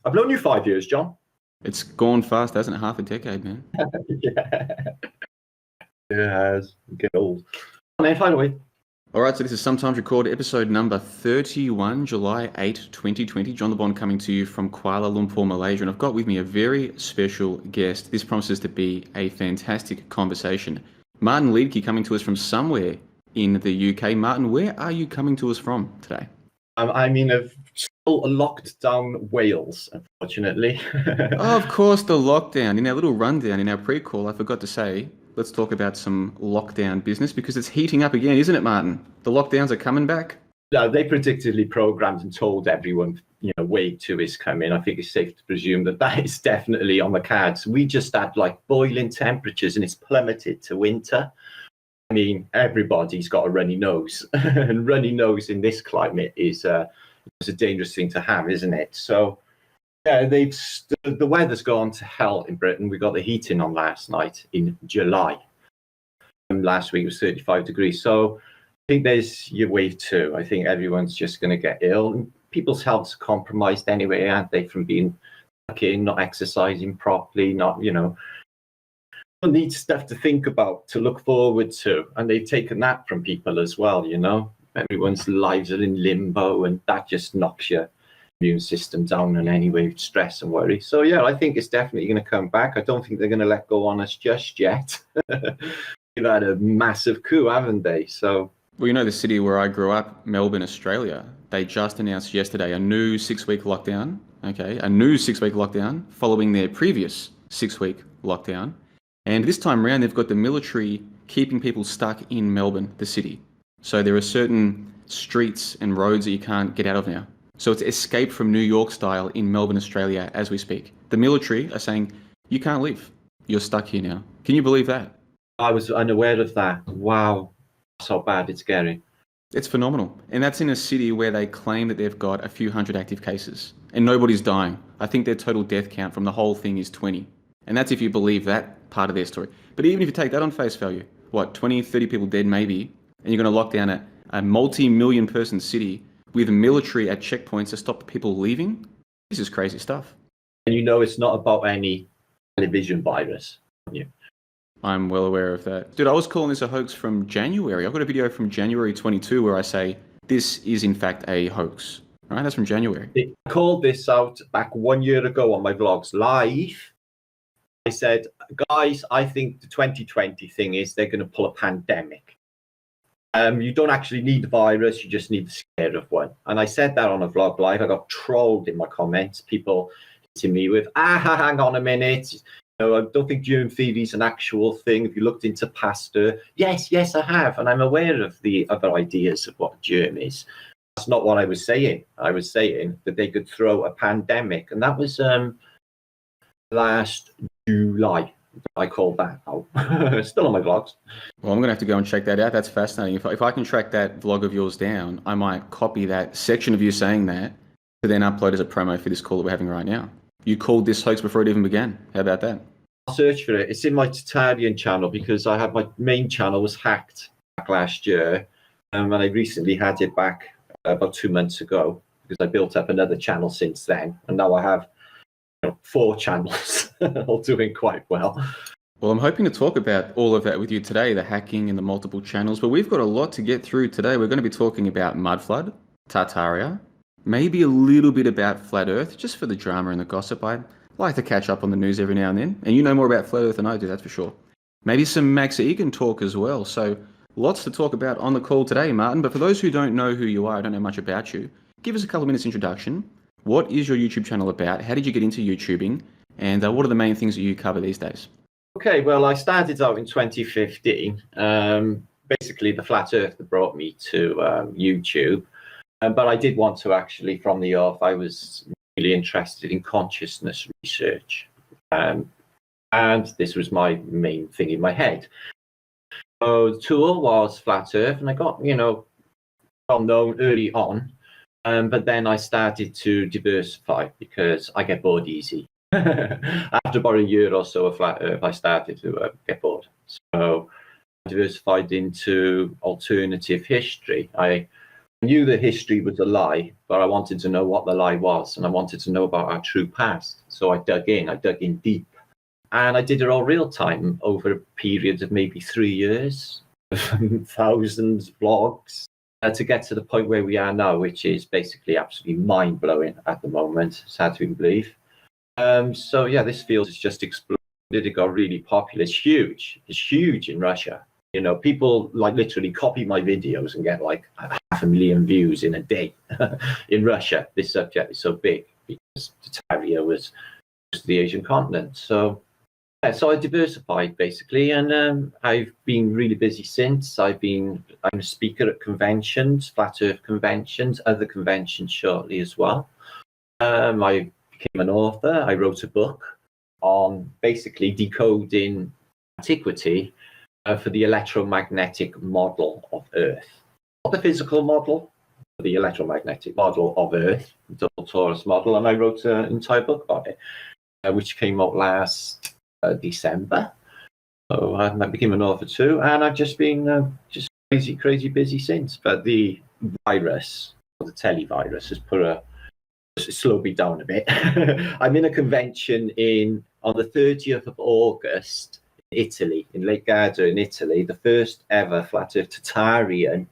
I've known you 5 years, John. It's gone fast, hasn't it? Half a decade, man. Yeah. It has. Get old. Man, finally. All right, so this is Sometimes Record, episode number 31, July 8, 2020. John LeBon coming to you from Kuala Lumpur, Malaysia. And I've got with me a very special guest. This promises to be a fantastic conversation. Martin Liedtke coming to us from somewhere in the UK. Martin, where are you coming to us from today? I'm in a still locked down Wales, unfortunately. Oh, of course, the lockdown. In our little rundown, in our pre-call, I forgot to say, let's talk about some lockdown business because it's heating up again, isn't it, Martin? The lockdowns are coming back. No, they predictably programmed and told everyone, wave 2 is coming. I think it's safe to presume that is definitely on the cards. We just had like boiling temperatures and it's plummeted to winter. I mean, everybody's got a runny nose, and runny nose in this climate is a dangerous thing to have, isn't it? So, yeah, the weather's gone to hell in Britain. We got the heating on last night in July. And last week was 35 degrees. So I think there's your wave 2. I think everyone's just going to get ill. People's health's compromised anyway, aren't they, from being in, not exercising properly, not, need stuff to think about, to look forward to. And they've taken that from people as well, Everyone's lives are in limbo, and that just knocks your immune system down in any way, stress and worry. So, yeah, I think it's definitely going to come back. I don't think they're going to let go on us just yet. They've had a massive coup, haven't they? So, well, the city where I grew up, Melbourne, Australia, they just announced yesterday a new 6-week lockdown, a new 6-week lockdown following their previous 6-week lockdown. And this time around, they've got the military keeping people stuck in Melbourne, the city. So there are certain streets and roads that you can't get out of now. So it's escape from New York style in Melbourne, Australia, as we speak. The military are saying, you can't leave. You're stuck here now. Can you believe that? I was unaware of that. Wow. That's how bad it's getting. It's phenomenal. And that's in a city where they claim that they've got a few hundred active cases and nobody's dying. I think their total death count from the whole thing is 20. And that's if you believe that part of their story. But even if you take that on face value, 20, 30 people dead maybe, and you're going to lock down a multi-million person city with military at checkpoints to stop people leaving, this is crazy stuff. And it's not about any television virus. Yeah. I'm well aware of that. Dude, I was calling this a hoax from January. I've got a video from January 22 where I say, this is in fact a hoax. Right? That's from January. I called this out back 1 year ago on my vlogs live. I said, guys, I think the 2020 thing is they're going to pull a pandemic. You don't actually need the virus, you just need the scare of one. And I said that on a vlog live. I got trolled in my comments, people hitting me with, hang on a minute. I don't think germ theory is an actual thing. If you looked into Pasteur, yes, I have. And I'm aware of the other ideas of what germ is. That's not what I was saying. I was saying that they could throw a pandemic. And that was last July. I called that out. Still on my vlogs. Well, I'm going to have to go and check that out. That's fascinating. If I can track that vlog of yours down, I might copy that section of you saying that to then upload as a promo for this call that we're having right now. You called this hoax before it even began. How about that? I'll search for it. It's in my Tartarian channel because I had my main channel was hacked back last year. And I recently had it back about 2 months ago because I built up another channel since then. And now I have 4 channels, all doing quite well. Well, I'm hoping to talk about all of that with you today, the hacking and the multiple channels, but we've got a lot to get through today. We're going to be talking about mudflood, Tartaria, maybe a little bit about flat earth, just for the drama and the gossip. I like to catch up on the news every now and then, and you know more about flat earth than I do, that's for sure. Maybe some Max Egan talk as well. So lots to talk about on the call today, Martin, but for those who don't know who you are, don't know much about you, give us a couple of minutes introduction. What is your YouTube channel about? How did you get into YouTubing? And what are the main things that you cover these days? Okay, well, I started out in 2015. Basically, the flat earth that brought me to YouTube. But I did want to actually, from the off, I was really interested in consciousness research. And this was my main thing in my head. So the tool was flat earth, and I got, well known early on. But then I started to diversify because I get bored easy. After about a year or so of flat earth, I started to get bored. So I diversified into alternative history. I I knew the history was a lie, but I wanted to know what the lie was, and I wanted to know about our true past. So I dug in deep. And I did it all real time over a period of maybe 3 years, thousands of blogs, to get to the point where we are now, which is basically absolutely mind-blowing at the moment. It's hard to even believe. So yeah, this field has just exploded. It got really popular. It's huge. It's huge in Russia. You know, people like literally copy my videos and get like 500,000 views in a day. In Russia, this subject is so big because Tartary was the Asian continent. So yeah, so I diversified basically, and I've been really busy since. I'm a speaker at conventions, flat Earth conventions, other conventions shortly as well. I became an author. I wrote a book on basically decoding antiquity for the electromagnetic model of Earth. Not the physical model, the electromagnetic model of Earth, the double torus model, and I wrote an entire book about it, which came out last December. So I became an author too, and I've just been just crazy busy since. But the virus, the televirus, has slowed me down a bit. I'm in a convention on the 30th of August in Italy, in Lake Garda in Italy, the first ever flat Earth Tartarian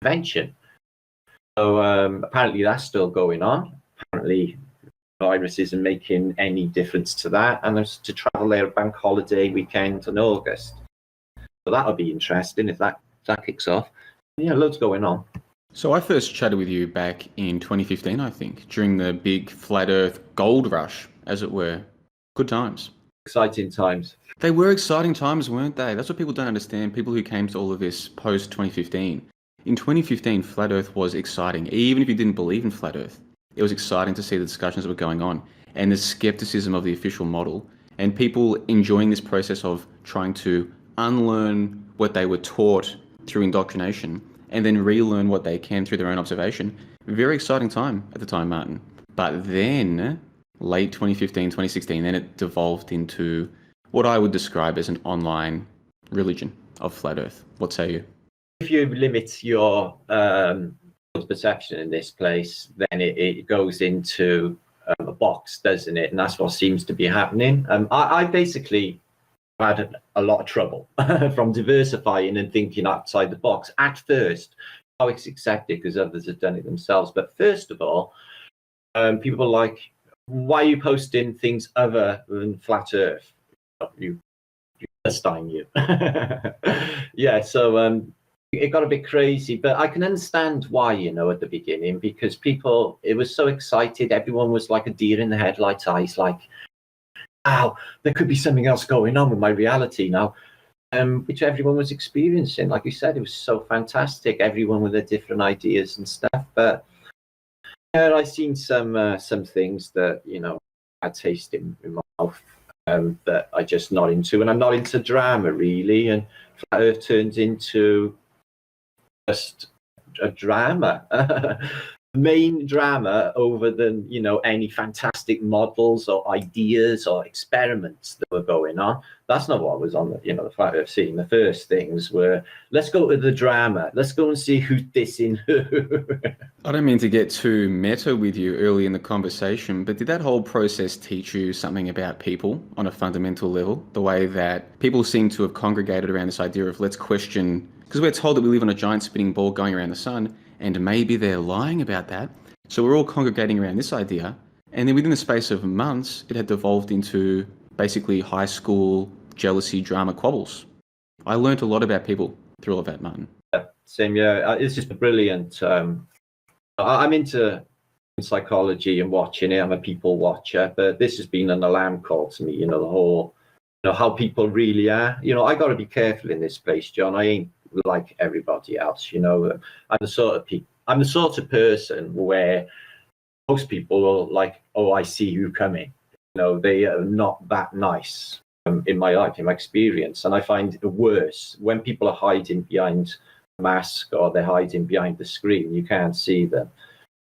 convention. So apparently that's still going on. Apparently the virus isn't making any difference to that, and there's to travel there a bank holiday weekend in August. So that'll be interesting if that kicks off. Yeah, loads going on. So I first chatted with you back in 2015, I think, during the big flat Earth gold rush, as it were. Good times. Exciting times. They were exciting times, weren't they? That's what people don't understand, people who came to all of this post-2015. In 2015, flat Earth was exciting. Even if you didn't believe in flat Earth, it was exciting to see the discussions that were going on and the skepticism of the official model and people enjoying this process of trying to unlearn what they were taught through indoctrination and then relearn what they can through their own observation. Very exciting time at the time, Martin. But then, late 2015, 2016, then it devolved into what I would describe as an online religion of flat Earth. What say you? If you limit your perception in this place, then it goes into a box, doesn't it? And that's what seems to be happening. I basically had a lot of trouble from diversifying and thinking outside the box. At first, how it's accepted because others have done it themselves. But first of all, people are like, why are you posting things other than flat Earth? You Palestine, you. Yeah, so it got a bit crazy, but I can understand why, at the beginning, because it was so excited. Everyone was like a deer in the headlights eyes, like, wow, there could be something else going on with my reality now, which everyone was experiencing. Like you said, it was so fantastic, everyone with their different ideas and stuff. But yeah, I've seen some things that, I taste in my mouth that I'm just not into. And I'm not into drama, really. And Flat Earth turns into just a drama. Main drama over than any fantastic models or ideas or experiments that were going on. That's not what was on the flat Earth scene. The first things were, let's go to the drama, let's go and see who's dissing who. I don't mean to get too meta with you early in the conversation, but did that whole process teach you something about people on a fundamental level? The way that people seem to have congregated around this idea of let's question, because we're told that we live on a giant spinning ball going around the sun, and maybe they're lying about that. So we're all congregating around this idea. And then within the space of months, it had devolved into basically high school jealousy, drama, quabbles. I learned a lot about people through all of that, Martin. Same, yeah. It's just brilliant. I'm into psychology and watching it. I'm a people watcher, but this has been an alarm call to me, the whole, how people really are. I got to be careful in this place, John. I ain't like everybody else, I'm the sort of person where most people are like, oh, I see you coming. They are not that nice in my life, in my experience. And I find it worse when people are hiding behind a mask or they're hiding behind the screen. You can't see them.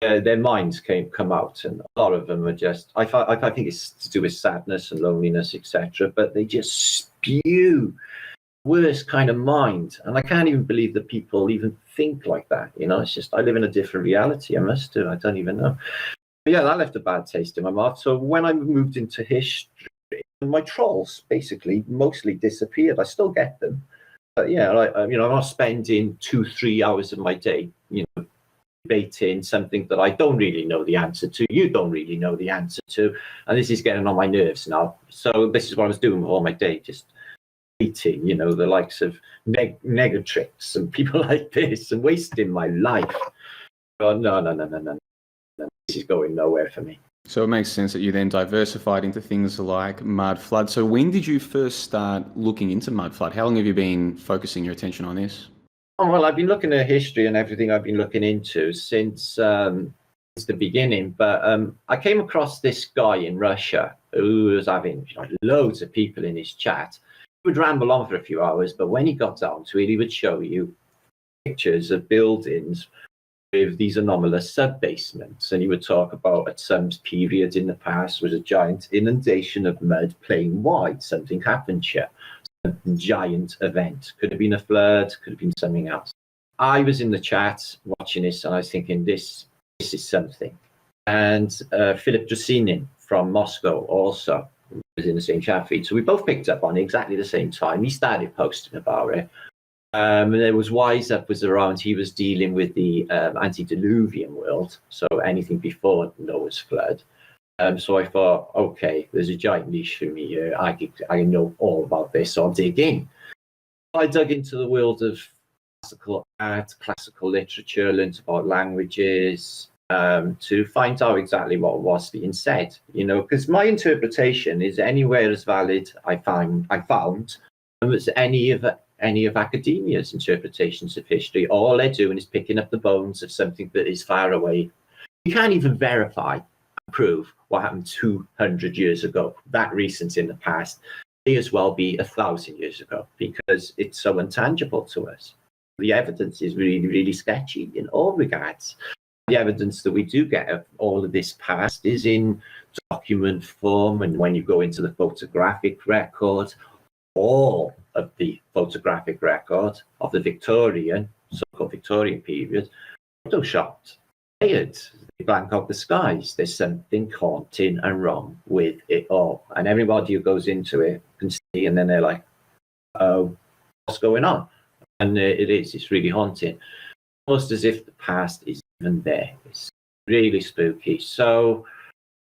Their minds come out, and a lot of them are just, I think it's to do with sadness and loneliness, etc. But they just spew worst kind of mind, and I can't even believe that people even think like that. It's just I live in a different reality. I must do. I don't even know. But yeah, that left a bad taste in my mouth. So when I moved into history, my trolls basically mostly disappeared. I still get them, but yeah, I'm not spending 2-3 hours of my day, debating something that I don't really know the answer to. You don't really know the answer to, and this is getting on my nerves now. So this is what I was doing all my day, just debating, the likes of Negatrix and people like this, and wasting my life. Oh, no. This is going nowhere for me. So it makes sense that you then diversified into things like mud flood. So when did you first start looking into mud flood? How long have you been focusing your attention on this? Oh, well, I've been looking at history and everything I've been looking into since the beginning. But I came across this guy in Russia who was having loads of people in his chat. He would ramble on for a few hours, but when he got down to it, he would show you pictures of buildings with these anomalous sub-basements, and he would talk about at some period in the past was a giant inundation of mud plain wide. Something happened here. Some giant event. Could have been a flood, could have been something else. I was in the chat watching this, and I was thinking, this is something. And Philip Drasinin from Moscow also was in the same chat feed. So we both picked up on it exactly the same time. He started posting about it. And there was Wise Up was around. He was dealing with the antediluvian world, so anything before Noah's flood. So I thought, okay, there's a giant niche for me here. I know all about this, so I'll dig in. I dug into the world of classical art, classical literature, learned about languages, to find out exactly what was being said. Because my interpretation is anywhere as valid I found as any of academia's interpretations of history. All they're doing is picking up the bones of something that is far away. You can't even verify and prove what happened 200 years ago. That recent in the past may as well be 1,000 years ago, because it's so intangible to us. The evidence is really, really sketchy in all regards. The evidence that we do get of all of this past is in document form, and when you go into the photographic record, all of the photographic record of the so-called Victorian period, photoshopped, layered. They blank out the skies. There's something haunting and wrong with it all. And everybody who goes into it can see, and then they're like, oh, what's going on? And it's really haunting. Almost as if the past is even there. It's really spooky. So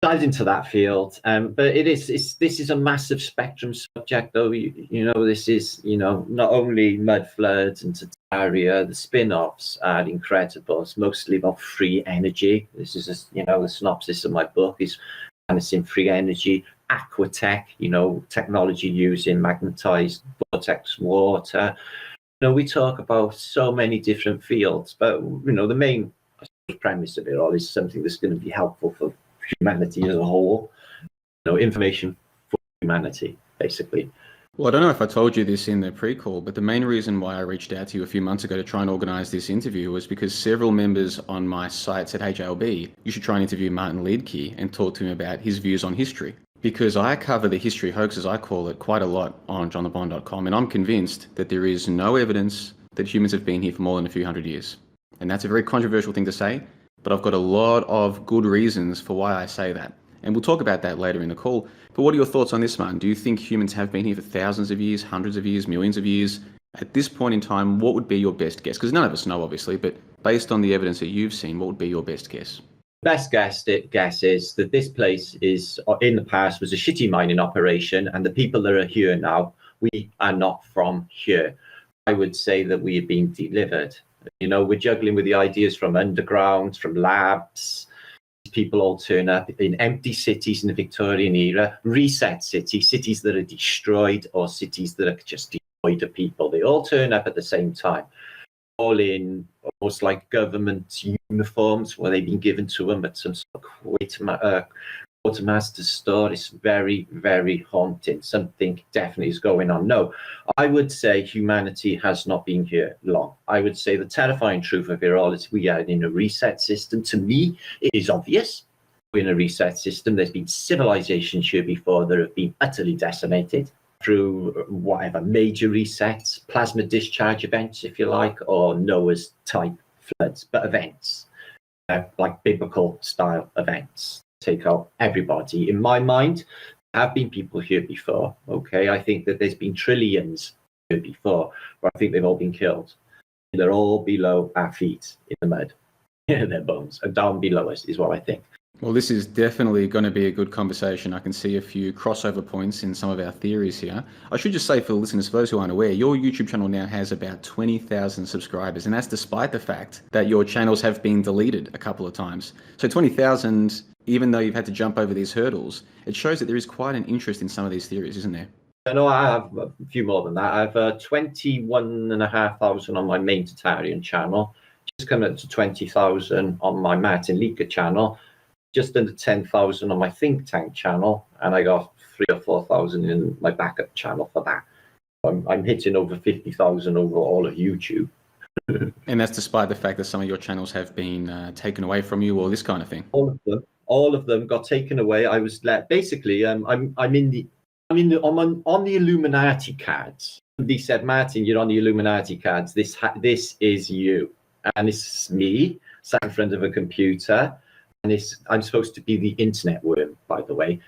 dived into that field, but this is a massive spectrum subject, though. This is not only mud floods and Tartaria. The spin-offs are incredible. It's mostly about free energy. This is the synopsis of my book is harnessing free energy, aquatech, technology using magnetized vortex water. We talk about so many different fields, but the main premise of it all is something that's going to be helpful for humanity as a whole, information for humanity, basically. Well, I don't know if I told you this in the pre-call, but the main reason why I reached out to you a few months ago to try and organise this interview was because several members on my site said, hey, JLB, you should try and interview Martin Liedtke and talk to him about his views on history. Because I cover the history hoax, as I call it, quite a lot on johnthebond.com, and I'm convinced that there is no evidence that humans have been here for more than a few hundred years. And that's a very controversial thing to say, but I've got a lot of good reasons for why I say that. And we'll talk about that later in the call. But what are your thoughts on this, Martin? Do you think humans have been here for thousands of years, hundreds of years, millions of years? At this point in time, what would be your best guess? Because none of us know, obviously, but based on the evidence that you've seen, what would be your best guess? Best guess is that this place is, in the past, was a shitty mining operation, and the people that are here now, we are not from here. I would say that we have been delivered. We're juggling with the ideas from underground, from labs. People all turn up in empty cities in the Victorian era, reset cities that are destroyed, or cities that are just devoid of people. They all turn up at the same time, all in almost like government uniforms, where they've been given to them at some sort of quartermaster's store. It's very, very haunting. Something definitely is going on. No, I would say humanity has not been here long. I would say the terrifying truth of it all is we are in a reset system. To me, it is obvious we're in a reset system. There's been civilizations here before that have been utterly decimated. through whatever major resets, plasma discharge events, if you like, or Noah's type floods, but events, like biblical style events, take out everybody. In my mind, there have been people here before. Okay, I think that there's been trillions here before, but I think they've all been killed. They're all below our feet in the mud. Their bones are down below us, is what I think. Well, this is definitely going to be a good conversation. I can see a few crossover points in some of our theories here. I should just say for the listeners, for those who aren't aware, your YouTube channel now has about 20,000 subscribers, and that's despite the fact that your channels have been deleted a couple of times. So 20,000, even though you've had to jump over these hurdles, it shows that there is quite an interest in some of these theories, isn't there? No, I have a few more than that. I have 21,500 on my main Tartarian channel, just coming up to 20,000 on my Martin Liedtke channel, just under 10,000 on my think tank channel, and I got 3,000 or 4,000 in my backup channel for that. I'm hitting over 50,000 over all of YouTube. And that's despite the fact that some of your channels have been taken away from you, or this kind of thing. All of them got taken away. I was basically I'm on the Illuminati cards. They said, Martin, you're on the Illuminati cards. This is you, and it's me sat in front of a computer. And I'm supposed to be the internet worm, by the way.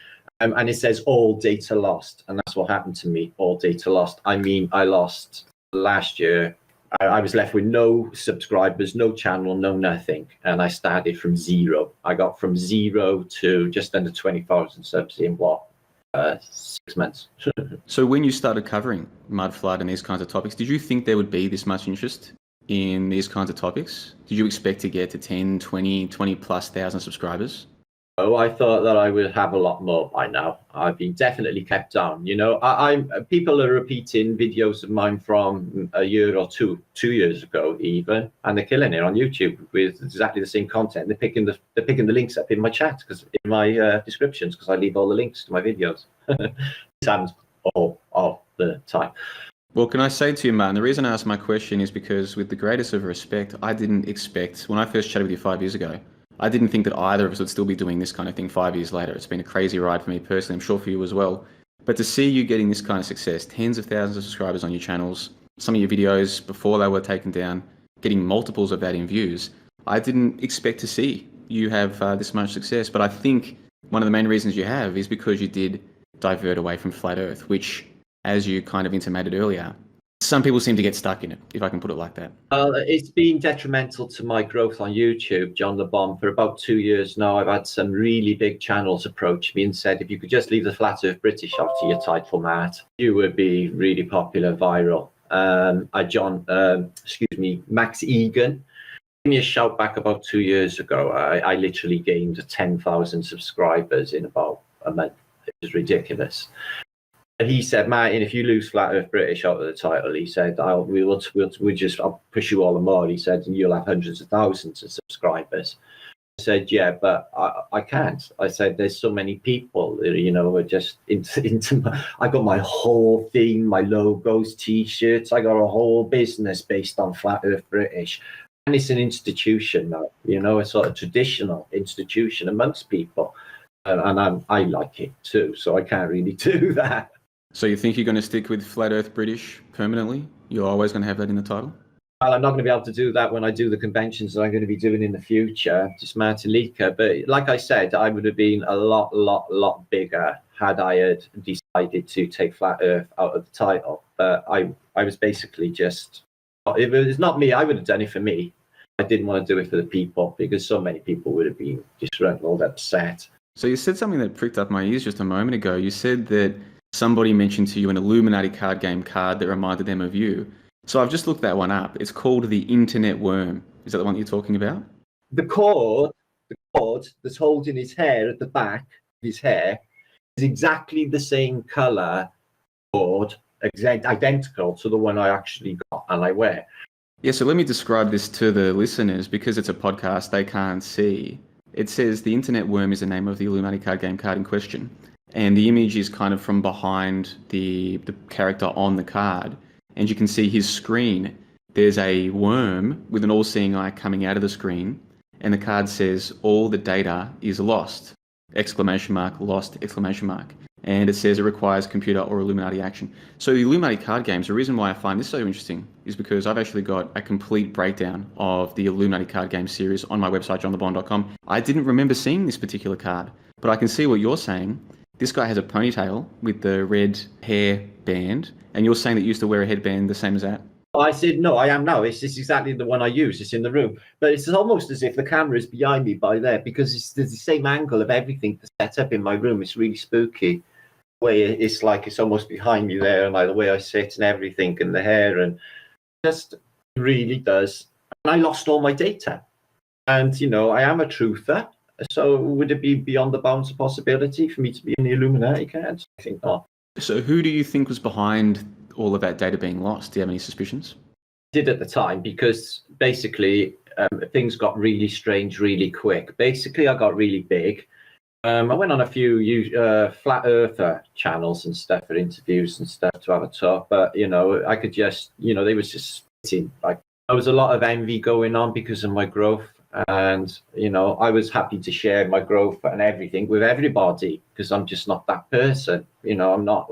And it says all data lost. And that's what happened to me, all data lost. I mean, I lost last year. I was left with no subscribers, no channel, no nothing. And I started from zero. I got from 0 to just under 20,000 subs in 6 months. So when you started covering mud flood and these kinds of topics, did you think there would be this much interest in these kinds of topics? Did you expect to get to 10, 20 plus thousand subscribers? Oh, I thought that I would have a lot more by now. I've been definitely kept down. You know, people are repeating videos of mine from a year or 2 years ago even, and they're killing it on YouTube with exactly the same content. They're picking the links up in my chat, because in my descriptions, because I leave all the links to my videos. This happens all the time. Well, can I say to you, Martin, the reason I asked my question is because, with the greatest of respect, I didn't expect, when I first chatted with you 5 years ago, I didn't think that either of us would still be doing this kind of thing 5 years later. It's been a crazy ride for me personally, I'm sure for you as well. But to see you getting this kind of success, tens of thousands of subscribers on your channels, some of your videos before they were taken down, getting multiples of that in views, I didn't expect to see you have this much success. But I think one of the main reasons you have is because you did divert away from flat Earth, which, as you kind of intimated earlier, some people seem to get stuck in it, if I can put it like that. It's been detrimental to my growth on YouTube, John the Bomb. For about 2 years now, I've had some really big channels approach me and said, if you could just leave the Flat Earth British off to your title, Matt, you would be really popular, viral. Max Egan, gave me a shout back about 2 years ago. I literally gained 10,000 subscribers in about a month. It was ridiculous. And he said, Martin, if you lose Flat Earth British out of the title, he said, I'll push you all the more. He said, and you'll have hundreds of thousands of subscribers. I said, yeah, but I can't. I said, there's so many people that, you know, are just I got my whole theme, my logos, T-shirts. I got a whole business based on Flat Earth British. And it's an institution now, you know, a sort of traditional institution amongst people. And I like it too, so I can't really do that. So you think you're going to stick with Flat Earth British permanently? You're always going to have that in the title? Well, I'm not going to be able to do that when I do the conventions that I'm going to be doing in the future, just Martin Liedtke. But like I said, I would have been a lot bigger had I had decided to take Flat Earth out of the title. But I was basically just, if it was not me, I would have done it for me. I didn't want to do it for the people, because so many people would have been disgruntled, upset. So you said something that pricked up my ears just a moment ago. You said that somebody mentioned to you an Illuminati card game card that reminded them of you. So I've just looked that one up. It's called the Internet Worm. Is that the one that you're talking about? The cord that's holding his hair at the back of his hair is exactly the same colour cord, identical to the one I actually got and I wear. Yeah, so let me describe this to the listeners, because it's a podcast they can't see. It says the Internet Worm is the name of the Illuminati card game card in question. And the image is kind of from behind the character on the card. And you can see his screen. There's a worm with an all-seeing eye coming out of the screen. And the card says, all the data is lost, ! Lost, ! and it says it requires computer or Illuminati action. So the Illuminati card games, the reason why I find this so interesting is because I've actually got a complete breakdown of the Illuminati card game series on my website, johnthebond.com. I didn't remember seeing this particular card, but I can see what you're saying. This guy has a ponytail with the red hair band, and you're saying that you used to wear a headband the same as that? I said, no, I am now. It's exactly the one I use. It's in the room. But it's almost as if the camera is behind me by there, because there's the same angle of everything set up in my room. It's really spooky. The way it's like it's almost behind me there, and like the way I sit and everything, and the hair, and just really does. And I lost all my data. And, you know, I am a truther. So would it be beyond the bounds of possibility for me to be in the Illuminati cards? I think not. So who do you think was behind all of that data being lost? Do you have any suspicions? I did at the time, because basically things got really strange really quick. Basically, I got really big. I went on a few flat earther channels and stuff for interviews and stuff to have a talk. But, you know, I could just, you know, they was just sitting, like, there was a lot of envy going on because of my growth. And, you know, I was happy to share my growth and everything with everybody, because I'm just not that person. You know, I'm not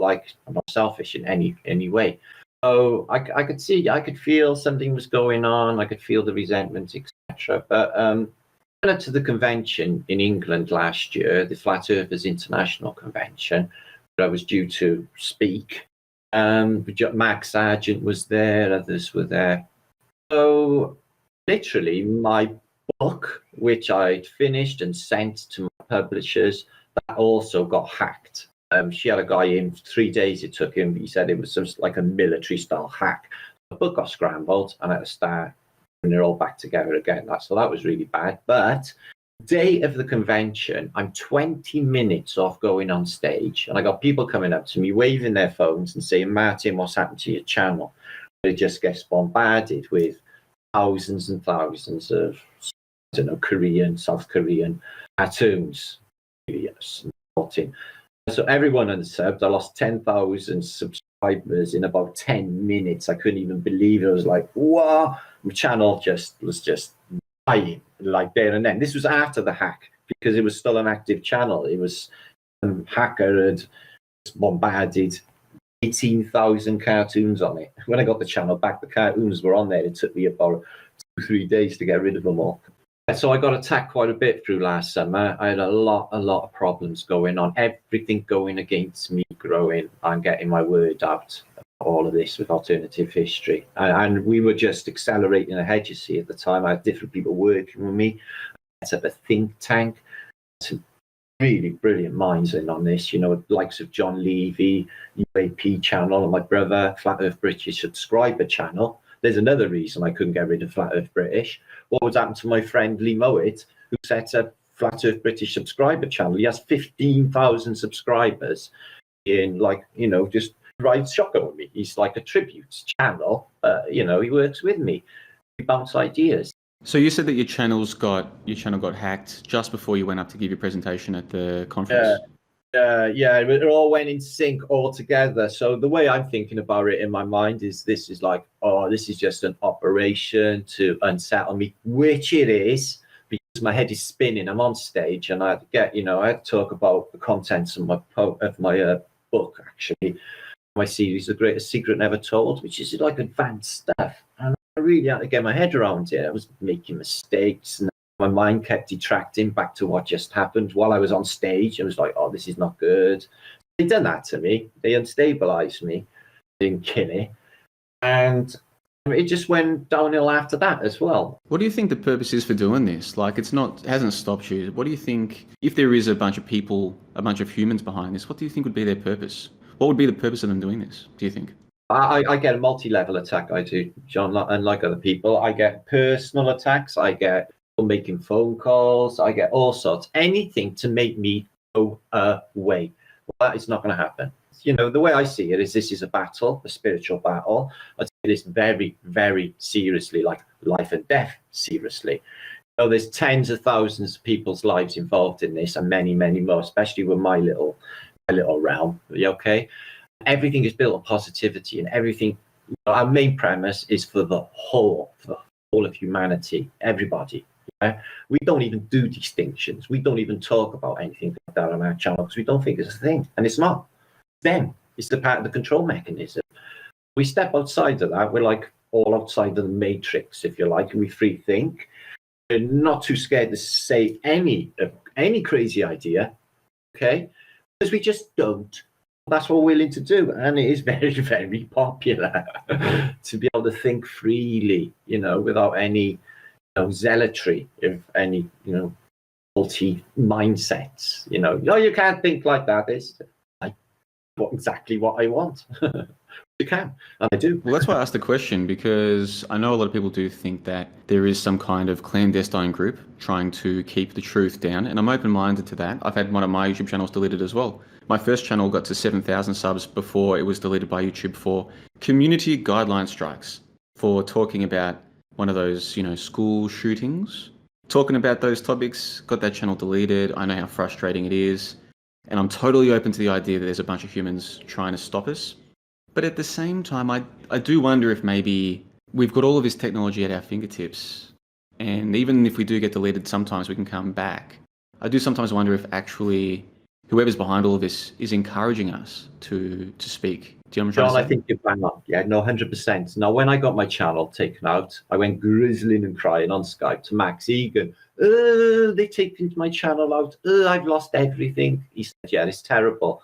selfish in any way. So I could see, I could feel something was going on. I could feel the resentment, etc. But I went to the convention in England last year, the Flat Earthers International Convention, where I was due to speak. Max Sargent was there, others were there. So literally my book, which I'd finished and sent to my publishers, that also got hacked. She had a guy in 3 days it took him. He said it was some like a military style hack. The book got scrambled and I had to start and they're all back together again. So that was really bad. But day of the convention, I'm 20 minutes off going on stage, and I got people coming up to me waving their phones and saying, Martin, what's happened to your channel? It just gets bombarded with thousands and thousands of, I don't know, Korean, South Korean cartoons. So everyone unsubbed. I lost 10,000 subscribers in about 10 minutes. I couldn't even believe it. I was like, wow, my channel was just dying like there and then. This was after the hack, because it was still an active channel. It was hacker had bombarded 18,000 cartoons on it. When I got the channel back, the cartoons were on there. It took me about 2-3 days to get rid of them all. So I got attacked quite a bit through last summer. I had a lot of problems going on, everything going against me growing and getting my word out. All of this with alternative history. And we were just accelerating ahead, you see, at the time. I had different people working with me. I set up a think tank. Some really brilliant minds in on this, you know, likes of John Levy, JLBs Channel, and my brother, Flat Earth British subscriber channel. There's another reason I couldn't get rid of Flat Earth British. What would happen to my friend Lee Mowat, who set up Flat Earth British subscriber channel? He has 15,000 subscribers in, like, you know, just rides shotgun with me. He's like a tribute channel. You know, he works with me. We bounce ideas. So you said that your channel got hacked just before you went up to give your presentation at the conference. Yeah, it all went in sync all together. So the way I'm thinking about it in my mind is this is like, oh, this is just an operation to unsettle me, which it is, because my head is spinning. I'm on stage and I had to get, you know, I had to talk about the contents of my book, actually. My series, The Greatest Secret Never Told, which is like advanced stuff. And I really had to get my head around it. I was making mistakes and my mind kept detracting back to what just happened while I was on stage. I was like, oh, this is not good. They done that to me. They unstabilized me. They didn't kill it. And it just went downhill after that as well. What do you think the purpose is for doing this? Like, it hasn't stopped you. What do you think, if there is a bunch of people, a bunch of humans behind this, what do you think would be their purpose? What would be the purpose of them doing this, do you think? I get a multi-level attack, I do, John, unlike other people. I get personal attacks. I get people making phone calls. I get all sorts. Anything to make me go away. Well, that is not going to happen. You know, the way I see it is this is a battle, a spiritual battle. I take this very, very seriously, like life and death seriously. So there's tens of thousands of people's lives involved in this, and many, many more, especially with my little realm. Okay, everything is built on positivity, and everything. Our main premise is for the whole of humanity, everybody. We don't even do distinctions. We don't even talk about anything like that on our channel because we don't think it's a thing, and it's not. Then it's the part of the control mechanism. We step outside of that. We're like all outside of the matrix, if you like, and we free think. We're not too scared to say any crazy idea, okay? Because we just don't. That's what we're willing to do, and it is very, very popular to be able to think freely, without any zealotry of any, faulty mindsets. No, you can't think like that. It's exactly what I want. You can, and I do. Well, that's why I asked the question, because I know a lot of people do think that there is some kind of clandestine group trying to keep the truth down, and I'm open-minded to that. I've had one of my YouTube channels deleted as well. My first channel got to 7,000 subs before it was deleted by YouTube for community guideline strikes, for talking about one of those, school shootings. Talking about those topics, got that channel deleted. I know how frustrating it is, and I'm totally open to the idea that there's a bunch of humans trying to stop us. But at the same time, I do wonder if maybe we've got all of this technology at our fingertips, and even if we do get deleted, sometimes we can come back. I do sometimes wonder if actually whoever's behind all of this is encouraging us to speak. Do you know what I'm trying to say? John, I think you're bang on. Yeah, no, 100%. Now, when I got my channel taken out, I went grizzling and crying on Skype to Max Egan. They've taken my channel out. I've lost everything. He said, yeah, it's terrible.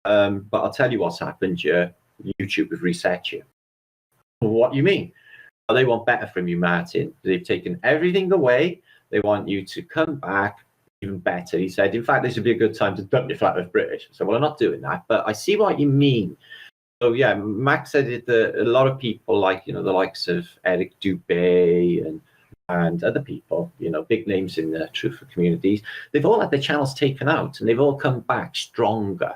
But I'll tell you what's happened, yeah. YouTube have reset you. What do you mean? Well, they want better from you, Martin. They've taken everything away. They want you to come back even better. He said, in fact, this would be a good time to dump your flat earth British. So, well, I'm not doing that, but I see what you mean. So, yeah, Max said that a lot of people, like, the likes of Eric Dubé and other people, big names in the truthful communities, they've all had their channels taken out, and they've all come back stronger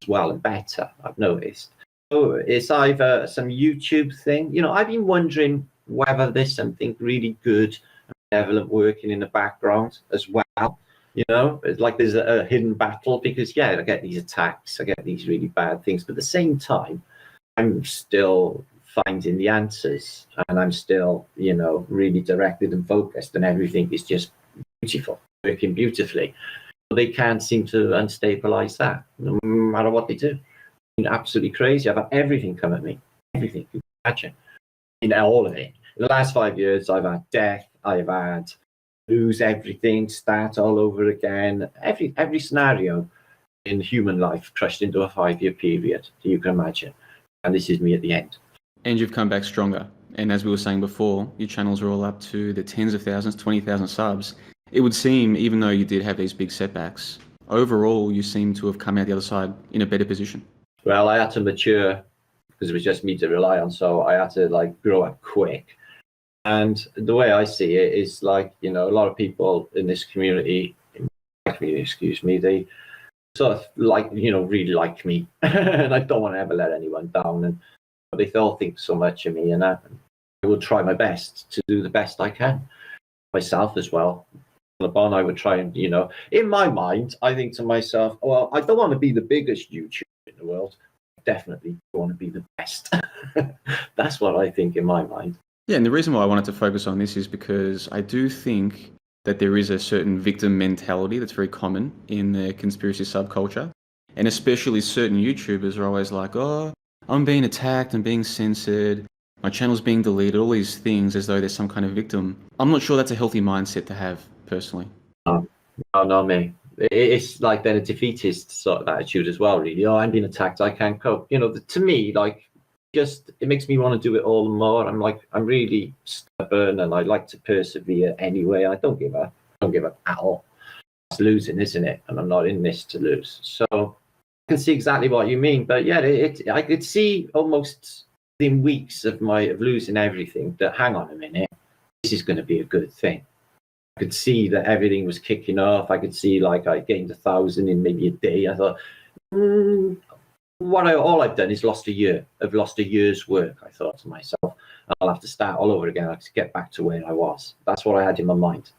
as well and better, I've noticed. So it's either some YouTube thing. I've been wondering whether there's something really good and benevolent working in the background as well. It's like there's a hidden battle because, yeah, I get these attacks, I get these really bad things. But at the same time, I'm still finding the answers, and I'm still, really directed and focused, and everything is just beautiful, working beautifully. They can't seem to unstabilize that, no matter what they do. Absolutely crazy. I've had everything come at me. Everything you can imagine. All of it. In the last 5 years, I've had death. I've had lose everything, start all over again. Every scenario in human life crushed into a 5-year period that you can imagine. And this is me at the end. And you've come back stronger. And as we were saying before, your channels are all up to the tens of thousands, 20,000 subs. It would seem, even though you did have these big setbacks, overall you seem to have come out the other side in a better position. Well, I had to mature because it was just me to rely on. So I had to grow up quick. And the way I see it is a lot of people in this community, they sort of really like me. And I don't want to ever let anyone down. And they all think so much of me, and I will try my best to do the best I can. Myself as well. I would try and, in my mind, I think to myself, well, I don't want to be the biggest YouTuber in the world. I definitely want to be the best. That's what I think in my mind. Yeah, and the reason why I wanted to focus on this is because I do think that there is a certain victim mentality that's very common in the conspiracy subculture. And especially certain YouTubers are always like, oh, I'm being attacked, I'm being censored, my channel's being deleted, all these things as though there's some kind of victim. I'm not sure that's a healthy mindset to have, personally. No, not me. It's like then a defeatist sort of attitude as well, really. Oh, I'm being attacked, I can't cope. To me, it makes me want to do it all the more. I'm really stubborn, and I like to persevere anyway. I don't give up. I don't give up at all. It's losing, isn't it? And I'm not in this to lose. So I can see exactly what you mean. But yeah, I could see almost in weeks of losing everything that, hang on a minute, this is going to be a good thing. I could see that everything was kicking off. I could see I gained 1,000 in maybe a day. I thought, all I've done is lost a year. I've lost a year's work, I thought to myself. I'll have to start all over again. I have to get back to where I was. That's what I had in my mind.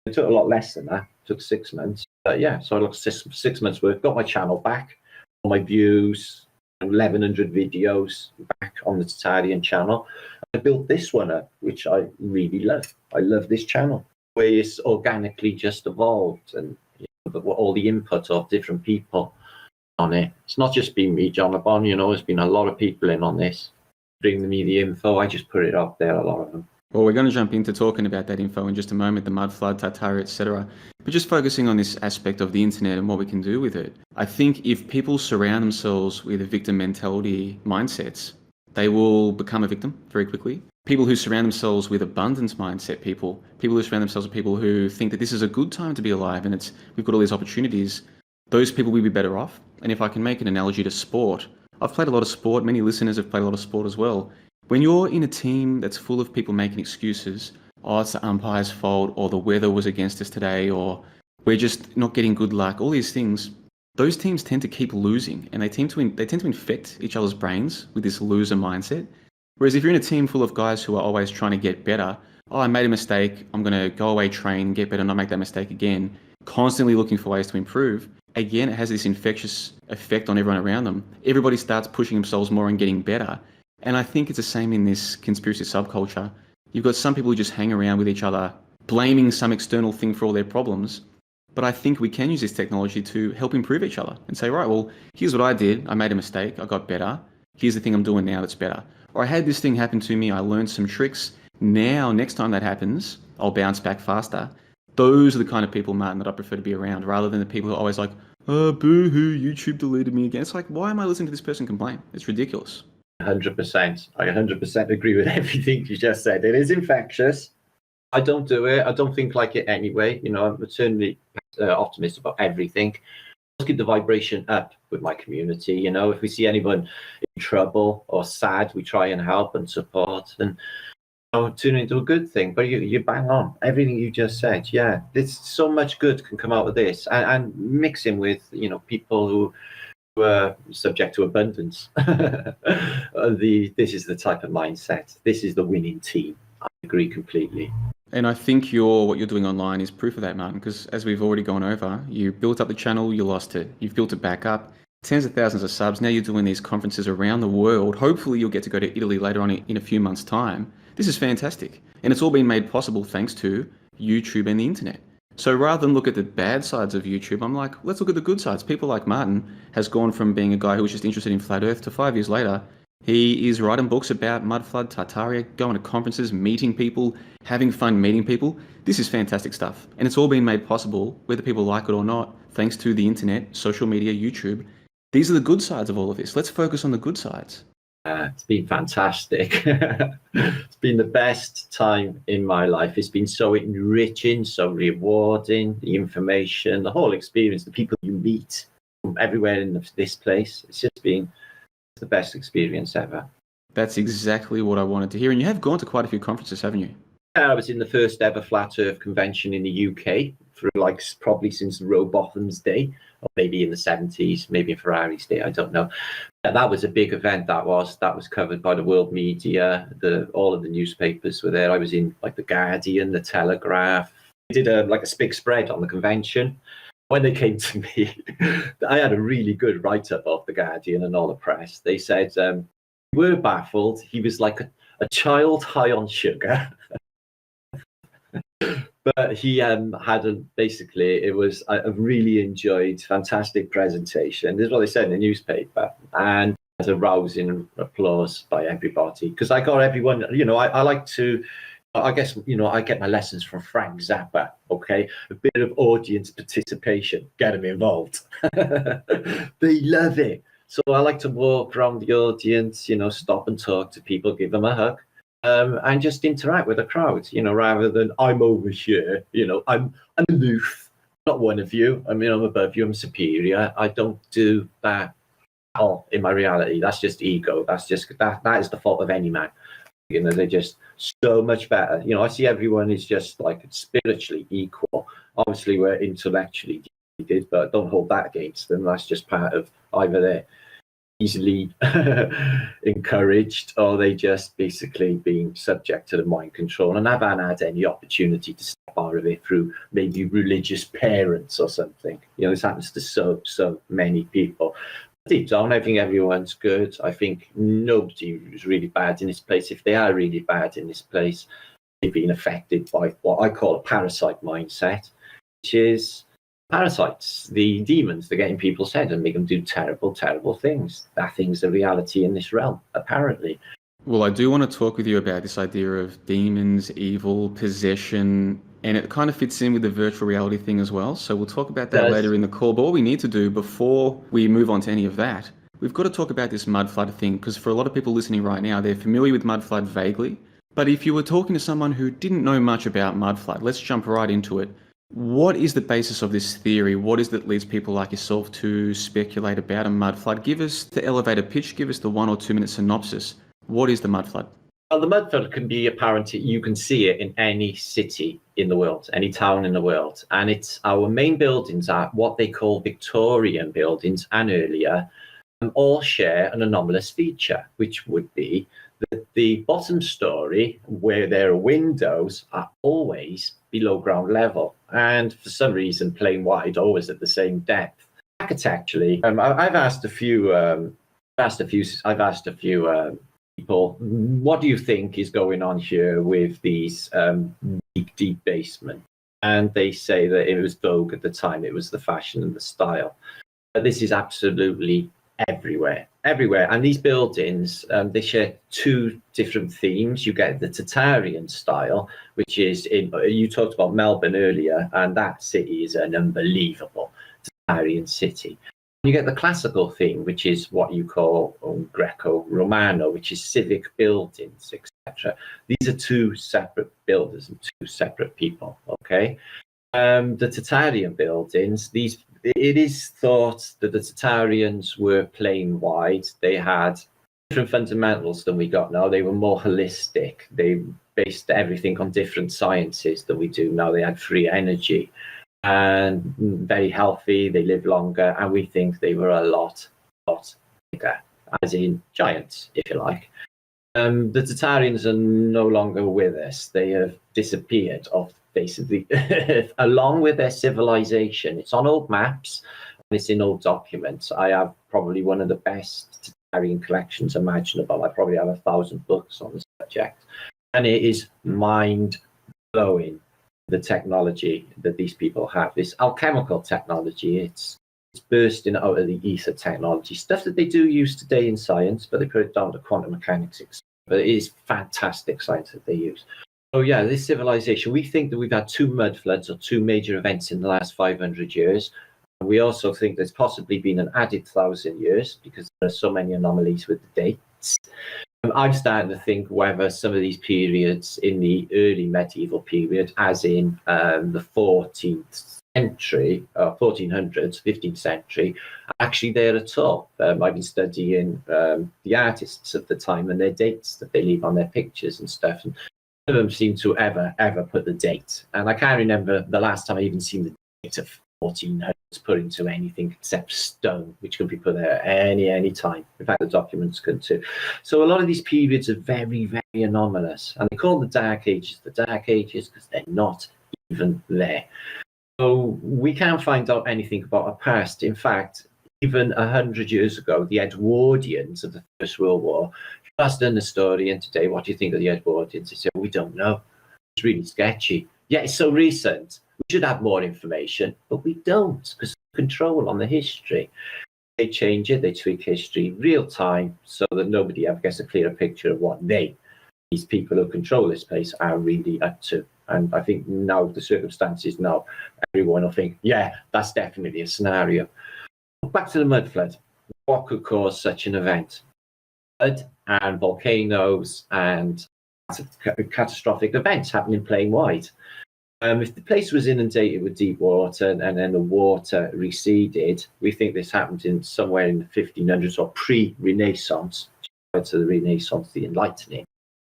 It took a lot less than that. It took 6 months. But yeah, so I lost 6 months work, got my channel back, all my views, 1,100 videos back on the Tartarian channel. I built this one up, which I really love. I love this channel. way it's organically just evolved, and all the input of different people on it. It's not just been me, John LeBon, there's been a lot of people in on this, bringing me the info. I just put it up there, a lot of them. Well, we're going to jump into talking about that info in just a moment, the mud flood, Tartary, etc. But just focusing on this aspect of the internet and what we can do with it. I think if people surround themselves with a victim mentality mindsets, they will become a victim very quickly. People who surround themselves with abundance mindset people who surround themselves with people who think that this is a good time to be alive and we've got all these opportunities, those people will be better off. And if I can make an analogy to sport, I've played a lot of sport. Many listeners have played a lot of sport as well. When you're in a team that's full of people making excuses, oh, it's the umpire's fault, or the weather was against us today, or we're just not getting good luck, all these things, those teams tend to keep losing, and they tend to infect each other's brains with this loser mindset. Whereas if you're in a team full of guys who are always trying to get better, oh, I made a mistake, I'm going to go away, train, get better, not make that mistake again, constantly looking for ways to improve, again, it has this infectious effect on everyone around them. Everybody starts pushing themselves more and getting better. And I think it's the same in this conspiracy subculture. You've got some people who just hang around with each other, blaming some external thing for all their problems. But I think we can use this technology to help improve each other and say, right, well, here's what I did. I made a mistake. I got better. Here's the thing I'm doing now that's better. Or I had this thing happen to me. I learned some tricks. Now, next time that happens, I'll bounce back faster. Those are the kind of people, Martin, that I prefer to be around, rather than the people who are always like, oh, boo-hoo, YouTube deleted me again. It's like, why am I listening to this person complain? It's ridiculous. 100%. I 100% agree with everything you just said. It is infectious. I don't do it. I don't think like it anyway. I'm certainly optimistic about everything. Let's keep the vibration up with my community. If we see anyone in trouble or sad, we try and help and support and turn it into a good thing. But you bang on everything you just said. Yeah, there's so much good can come out of this, and mixing with people who are subject to abundance. This is the type of mindset. This is the winning team. I agree completely. And I think what you're doing online is proof of that, Martin, because as we've already gone over, you built up the channel, you lost it. You've built it back up, tens of thousands of subs. Now you're doing these conferences around the world. Hopefully you'll get to go to Italy later on in a few months' time. This is fantastic. And it's all been made possible thanks to YouTube and the internet. So rather than look at the bad sides of YouTube, I'm like, let's look at the good sides. People like Martin has gone from being a guy who was just interested in flat earth to 5 years later, he is writing books about mud flood, Tartaria, going to conferences, meeting people, having fun meeting people. This is fantastic stuff. And it's all been made possible, whether people like it or not, thanks to the internet, social media, YouTube. These are the good sides of all of this. Let's focus on the good sides. It's been fantastic. It's been the best time in my life. It's been so enriching, so rewarding, the information, the whole experience, the people you meet from everywhere in this place. It's just been the best experience ever. That's exactly what I wanted to hear. And you have gone to quite a few conferences, haven't you? I was in the first ever Flat Earth convention in the UK for probably since Rowbotham's day, or maybe in the 70s, maybe in Ferrari's day, I don't know. That was a big event. That was covered by the world media. All of the newspapers were there. I was in the Guardian, the Telegraph. I did a big spread on the convention. When they came to me, I had a really good write-up of the Guardian and all the press. They said, we were baffled. He was like a child high on sugar. But he basically, it was a really enjoyed, fantastic presentation. This is what they said in the newspaper. And there's a rousing applause by everybody. Because I got everyone, I like to, I guess, I get my lessons from Frank Zappa, okay? A bit of audience participation, get them involved. They love it. So I like to walk around the audience, stop and talk to people, give them a hug. And just interact with the crowd, rather than I'm over here, I'm aloof, not one of you. I mean, I'm above you, I'm superior. I don't do that at all in my reality. That's just ego. That is the fault of any man. They're just so much better. I see everyone is just spiritually equal. Obviously, we're intellectually defeated, but don't hold that against them. That's just part of either they're easily encouraged, or they just basically being subject to the mind control and haven't had any opportunity to step out of it through maybe religious parents or something. This happens to so many people. Deep down, I think everyone's good. I think nobody is really bad in this place. If they are really bad in this place, they've been affected by what I call a parasite mindset, which is parasites, the demons that get in people's head and make them do terrible, terrible things. That thing's a reality in this realm, apparently. Well, I do want to talk with you about this idea of demons, evil, possession, and it kind of fits in with the virtual reality thing as well. So we'll talk about that later in the call. But what we need to do before we move on to any of that, we've got to talk about this mud flood thing, because for a lot of people listening right now, they're familiar with mud flood vaguely. But if you were talking to someone who didn't know much about mud flood, let's jump right into it. What is the basis of this theory? What is that leads people like yourself to speculate about a mud flood? Give us the elevator pitch, give us the 1 or 2 minute synopsis. What is the mud flood? Well, the mud flood can be apparent. You can see it in any city in the world, any town in the world. And it's our main buildings are what they call Victorian buildings and earlier, all share an anomalous feature, which would be that the bottom story, where there are windows, are always below ground level. And for some reason, plain wide, always at the same depth. Architecturally, I've asked a few people, what do you think is going on here with these deep basement? And they say that it was vogue at the time, it was the fashion and the style. But this is absolutely everywhere. And these buildings, they share two different themes. You get the Tartarian style, which is you talked about Melbourne earlier, and that city is an unbelievable Tartarian city. You get the classical theme, which is what you call Greco-Romano, which is civic buildings, etc. These are two separate builders and two separate people, okay? The Tartarian buildings, it is thought that the Tartarians were plain wide. They had different fundamentals than we got now. They were more holistic. They based everything on different sciences than we do now. They had free energy and very healthy. They lived longer, and we think they were a lot bigger, as in giants, if you like. The Tartarians are no longer with us. They have disappeared off the face of the earth, along with their civilization. It's on old maps, and it's in old documents. I have probably one of the best Tartarian collections imaginable. I probably have 1,000 books on the subject, and it is mind-blowing, the technology that these people have. This alchemical technology, it's bursting out of the ether technology, stuff that they do use today in science, but they put it down to quantum mechanics. But it is fantastic science that they use. So yeah, this civilization, we think that we've had 2 mud floods or 2 major events in the last 500 years. And we also think there's possibly been an added 1,000 years because there are so many anomalies with the dates. I'm starting to think whether some of these periods in the early medieval period, as in the 14th century, 1400s, 15th century, actually there at all. I've been studying the artists of the time and their dates that they leave on their pictures and stuff. And none of them seem to ever put the date. And I can't remember the last time I even seen the date of 1400s put into anything except stone, which can be put there any time. In fact, the documents can too. So a lot of these periods are very, very anomalous, and they call the Dark Ages because they're not even there. So we can't find out anything about our past. In fact, even 100 years ago, the Edwardians of the First World War, if you asked them the story, and today, what do you think of the Edwardians? They say, we don't know. It's really sketchy. Yeah, it's so recent. We should have more information, but we don't, because control on the history. They change it, they tweak history real time so that nobody ever gets a clearer picture of what these people who control this place are really up to. And I think now the circumstances, now everyone will think, yeah, that's definitely a scenario. Back to the mud flood. What could cause such an event? Flood and volcanoes and catastrophic events happening plain wide. If the place was inundated with deep water and then the water receded, we think this happened in somewhere in the 1500s or pre-Renaissance, to the Renaissance, the Enlightening.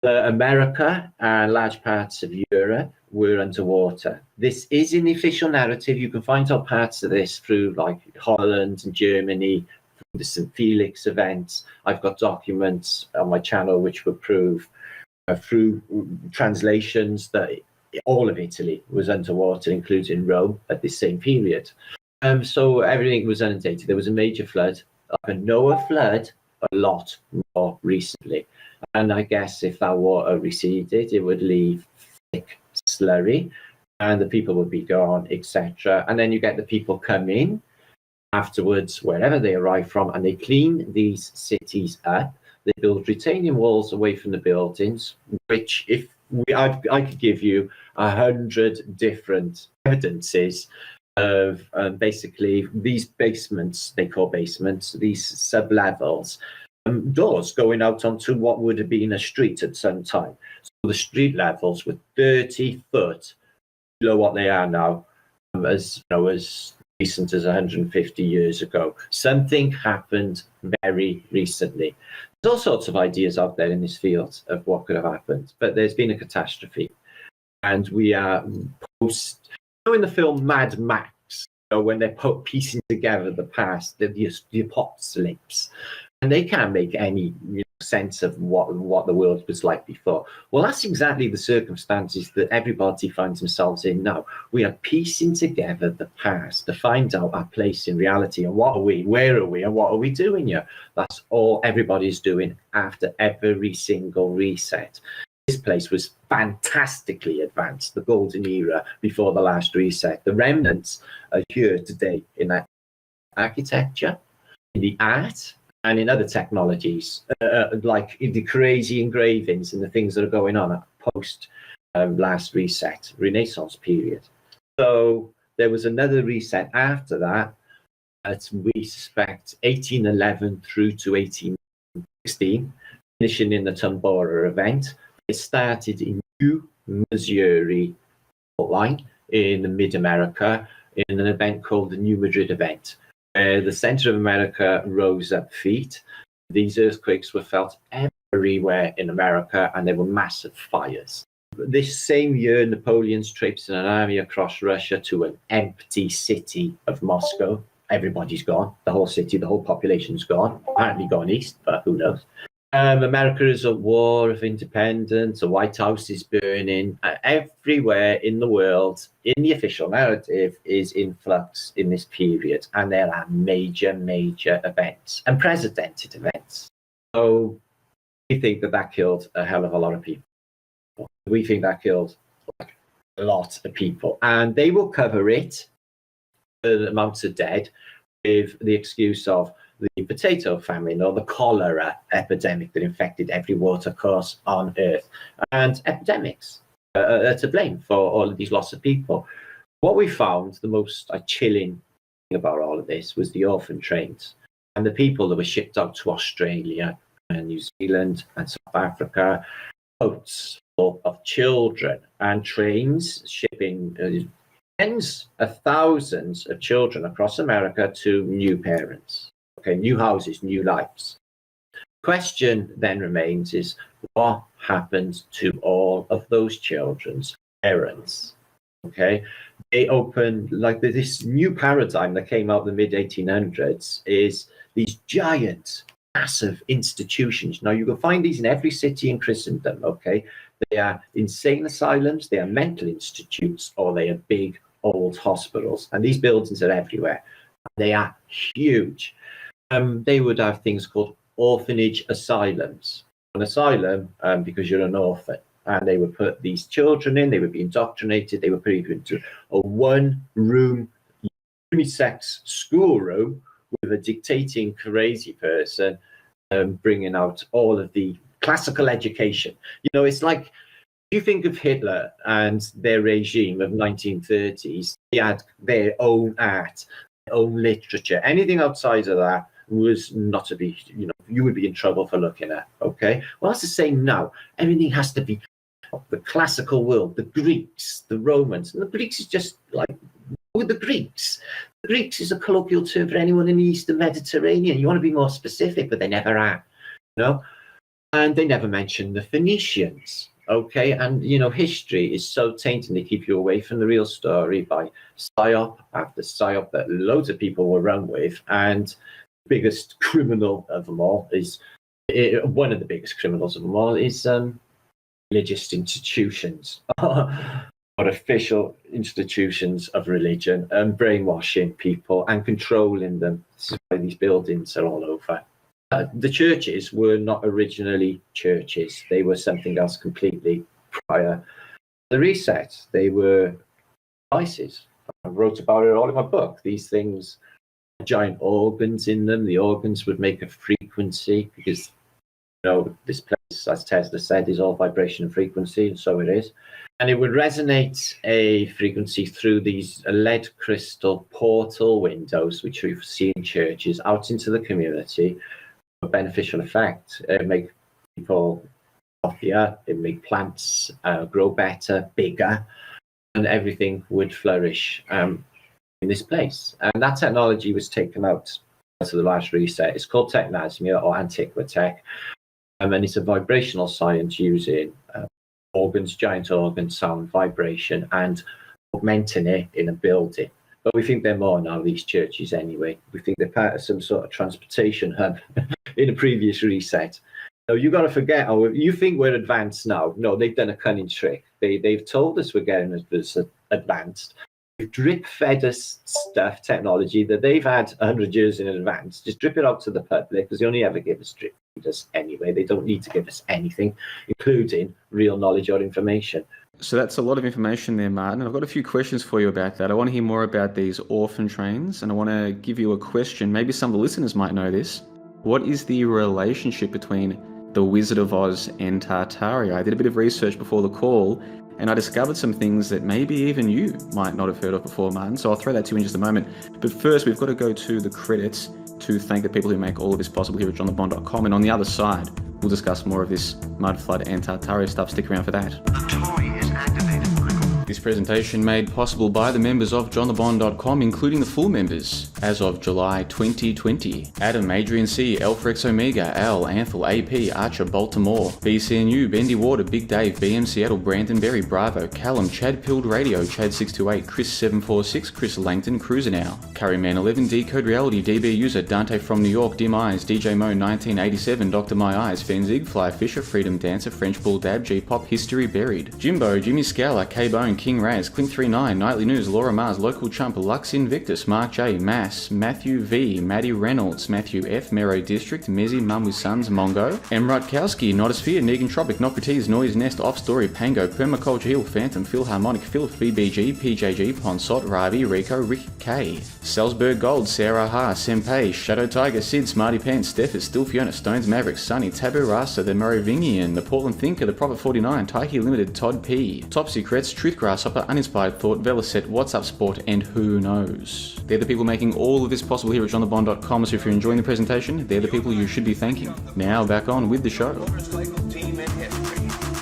America and large parts of Europe were underwater. This is in the official narrative. You can find out parts of this through like Holland and Germany, the St. Felix events. I've got documents on my channel which would prove through translations that all of Italy was underwater, including Rome, at this same period. So everything was inundated. There was a major flood, like a Noah flood, a lot more recently. And I guess if that water receded, it would leave thick slurry, and the people would be gone, etc. And then you get the people come in afterwards, wherever they arrive from, and they clean these cities up. They build retaining walls away from the buildings, which I could give you 100 different evidences of basically these basements, they call basements, these sub-levels, doors going out onto what would have been a street at some time. So the street levels were 30 foot below what they are now, as recent as 150 years ago. Something happened very recently. There's all sorts of ideas out there in this field of what could have happened, but there's been a catastrophe. And we are in the film Mad Max, when they're piecing together the past, the apocalypse, and they can't make any sense of what the world was like before. Well, that's exactly the circumstances that everybody finds themselves in now. We are piecing together the past to find out our place in reality, and what are we, where are we, and what are we doing here. That's all everybody's doing after every single reset. This place was fantastically advanced, the golden era before the last reset. The remnants are here today in that architecture, in the art, and in other technologies, like in the crazy engravings and the things that are going on at post last reset, Renaissance period. So there was another reset after that, we suspect 1811 through to 1816, finishing in the Tambora event. It started in New Missouri line in mid-America in an event called the New Madrid event. The center of America rose up feet. These earthquakes were felt everywhere in America, and there were massive fires. This same year, Napoleon's traipsing an army across Russia to an empty city of Moscow. Everybody's gone. The whole city, the whole population's gone. Apparently gone east, but who knows? America is at war of independence. The White House is burning. Everywhere in the world, in the official narrative, is in flux in this period. And there are major, major events, unprecedented events. So we think that killed a hell of a lot of people. We think that killed like a lot of people. And they will cover it, the amounts of dead, with the excuse of the potato famine or the cholera epidemic that infected every watercourse on Earth. And epidemics are to blame for all of these loss of people. What we found, the most chilling thing about all of this, was the orphan trains and the people that were shipped out to Australia and New Zealand and South Africa, boats full of children, and trains shipping tens of thousands of children across America to new parents. Okay, new houses, new lives. Question then remains is, what happened to all of those children's parents? Okay, they opened, like this new paradigm that came out in the mid-1800s is these giant, massive institutions. Now, you can find these in every city in Christendom, okay? They are insane asylums, they are mental institutes, or they are big, old hospitals. And these buildings are everywhere. They are huge. They would have things called orphanage asylums. An asylum because you're an orphan, and they would put these children in. They would be indoctrinated. They would put you into a one-room unisex schoolroom with a dictating crazy person bringing out all of the classical education. It's like, you think of Hitler and their regime of 1930s. They had their own art, their own literature. Anything outside of that was not to be, you would be in trouble for looking at, okay? Well, that's the same now. Everything has to be the classical world, the Greeks, the Romans. And the Greeks is just like, with the Greeks. The Greeks is a colloquial term for anyone in the Eastern Mediterranean. You want to be more specific, but they never are, And they never mention the Phoenicians, okay? And, history is so tainted, they keep you away from the real story by psyop after psyop that loads of people will run with. And biggest criminal of them all is one of the biggest criminals of them all is religious institutions or official institutions of religion, and brainwashing people and controlling them. This is why these buildings are all over. The churches were not originally churches. They were something else completely prior. The reset, they were devices. I wrote about it all in my book. These things had giant organs in them. The organs would make a frequency because, this place, as Tesla said, is all vibration and frequency, and so it is. And it would resonate a frequency through these lead crystal portal windows, which we see in churches, out into the community. A beneficial effect. It make people healthier. It make plants grow better, bigger, and everything would flourish in this place. And that technology was taken out to the last reset. It's called technasmia or antiquitech, and it's a vibrational science using organs, giant organs, sound, vibration, and augmenting it in a building. But we think they're more now, these churches anyway. We think they're part of some sort of transportation hub in a previous reset. No, you got to forget, you think we're advanced now. No, they've done a cunning trick. They've told us we're getting as advanced. They've drip fed us stuff, technology that they've had 100 years in advance. Just drip it out to the public because they only ever give us drip feeders anyway. They don't need to give us anything, including real knowledge or information. So that's a lot of information there, Martin. I've got a few questions for you about that. I want to hear more about these orphan trains, and I want to give you a question. Maybe some of the listeners might know this. What is the relationship between the Wizard of Oz and Tartary? I did a bit of research before the call, and I discovered some things that maybe even you might not have heard of before, Martin. So I'll throw that to you in just a moment. But first, we've got to go to the credits to thank the people who make all of this possible here at johnthebond.com. And on the other side, we'll discuss more of this mud flood and Tartary stuff. Stick around for that. The toy is activated. This presentation made possible by the members of johnthebond.com, including the full members, as of July 2020. Adam, Adrian C, Alpha X Omega, Al, Anthel, AP, Archer, Baltimore, BCNU, Bendy Water, Big Dave, BM Seattle, Brandon Berry, Bravo, Callum, Chad Pilled Radio, Chad 628, Chris 746, Chris Langton, Cruiser Now, Carryman 11, Decode Reality, DB User, Dante from New York, Dim Eyes, DJ Mo 1987, Dr. My Eyes, Fenzig, Fly Fisher, Freedom Dancer, French Bull Dab, G Pop, History Buried, Jimbo, Jimmy Scala, K-Bone, King Raz, Clink39, Nightly News, Laura Mars, Local Chump, Lux Invictus, Mark J, Mass, Matthew V, Maddie Reynolds, Matthew F, Mero District, Mezzy, Mum with Sons, Mongo, M. Rutkowski, Notosphere, Negan Tropic, Nocrates, Noise Nest, Off Story, Pango, Permaculture Hill, Phantom, Philharmonic, Philip, BBG, PJG, Ponsot, Ravi, Rico, Rick K, Salzburg Gold, Sarah Ha, Senpei, Shadow Tiger, Sid, Smarty Pants, Steffes, Still Fiona, Stones Maverick, Sunny, Taboo Rasa, The Merovingian, The Portland Thinker, The Prophet 49, Taiki Limited, Todd P, Top Secrets, Truth Grasshopper, Uninspired Thought, Veloset, What's Up Sport, and Who Knows. They're the people making all of this possible here at johnthebond.com, so if you're enjoying the presentation, they're the people you should be thanking. Now back on with the show.